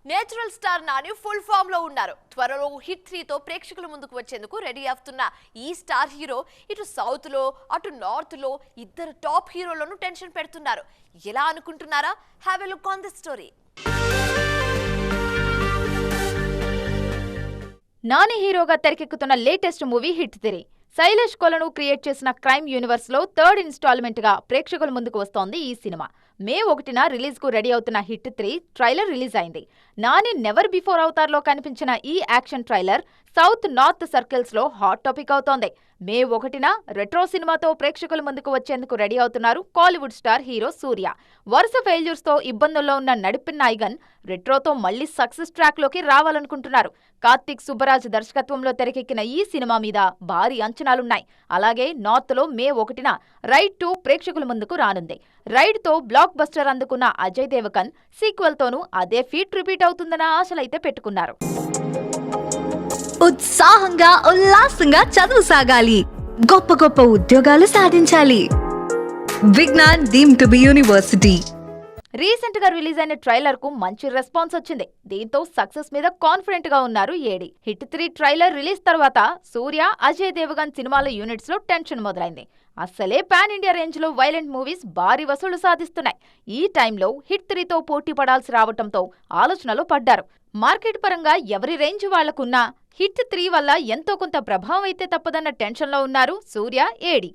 Natural star Nani full form లో ఉన్నారు. త్వరలో హిట్ 3 తో ప్రేక్షకుల ముందుకు వచ్చేందుకు రెడీ అవుతున్న ఈ స్టార్ హీరో ఇటు సౌత్ లో అటు నార్త్ లో ఇద్దరు టాప్ హీరోలను టెన్షన్ పెడుతున్నారు. ఎలా అనుకుంటున్నారా? Have a look on this story. Nani హీరోగా తెరకెక్కుతున్న లేటెస్ట్ మూవీ హిట్ 3. శైలేష్ కొలను క్రియేట్ చేసిన క్రైమ్ యూనివర్స్ లో థర్డ్ ఇన్స్టాల్మెంట్ గా ప్రేక్షకుల ముందుకు వస్తోంది ఈ సినిమా. మే 1న రిలీజ్ కు రెడీ అవుతున్న హిట్ 3 ట్రైలర్ రిలీజ్ అయింది. నాని నెవర్ బిఫోర్ అవతార్ లో కనిపించిన ఈ action trailer south north circles లో హాట్ టాపిక్ అవుతోంది. మే 1న రెట్రో సినిమాతో ప్రేక్షకుల ముందుకు వచ్చేందుకు రెడీ అవుతున్నారు కాలీవుడ్ స్టార్ హీరో సూర్య. వరుస ఫెయిల్యూర్స్ తో ఇబ్బందుల్లో ఉన్న నడిపిన్ నాయగన్ రెట్రోతో మళ్లీ సక్సెస్ ట్రాక్ లోకి రావాలనుకుంటున్నారు. కార్తిక్ సుబ్బరాజ్ దర్శకత్వంలో తెరకెక్కిన ఈ సినిమా మీద భారీ అంచనాలున్నాయి. అలాగే నార్త్ లో మే 1న రైడ్ 2 ప్రేక్షకుల ముందుకు రానుంది. రైడ్ తో బ్లాక్ బస్టర్ అందుకున్న అజయ్ దేవగన్ సీక్వెల్ తోనూ అదే ఫీట్ రిపీట్ అవుతుందన్న ఆశలైతే పెట్టుకున్నారు. ఉత్సాహంగా ఉల్లాసంగా చదువు సాగాలి, గొప్ప గొప్ప ఉద్యోగాలు సాధించాలి. Vignan deemed to be university. Recent గా రిలీజ్ అయిన ట్రైలర్ కు మంచి రెస్పాన్స్ వచ్చింది. దీంతో సక్సెస్ మీద కాన్ఫిడెంట్ గా ఉన్నారు ఏడి. హిట్ 3 ట్రైలర్ రిలీజ్ తర్వాత సూర్య, అజయ్ దేవగన్ సినిమాల యూనిట్స్ లో టెన్షన్ మొదలైంది. అసలే పాన్ ఇండియా రేంజ్ లో వైలెంట్ మూవీస్ భారీ వసూలు సాధిస్తున్నాయి. ఈ టైంలో హిట్ 3తో పోటీ పడాల్సి రావటంతో ఆలోచనలో పడ్డారు. మార్కెట్ పరంగా ఎవరి రేంజ్ వాళ్లకున్నా హిట్ 3 వల్ల ఎంతో కొంత ప్రభావం అయితే తప్పదన్న టెన్షన్ లో ఉన్నారు సూర్య, ఏడి.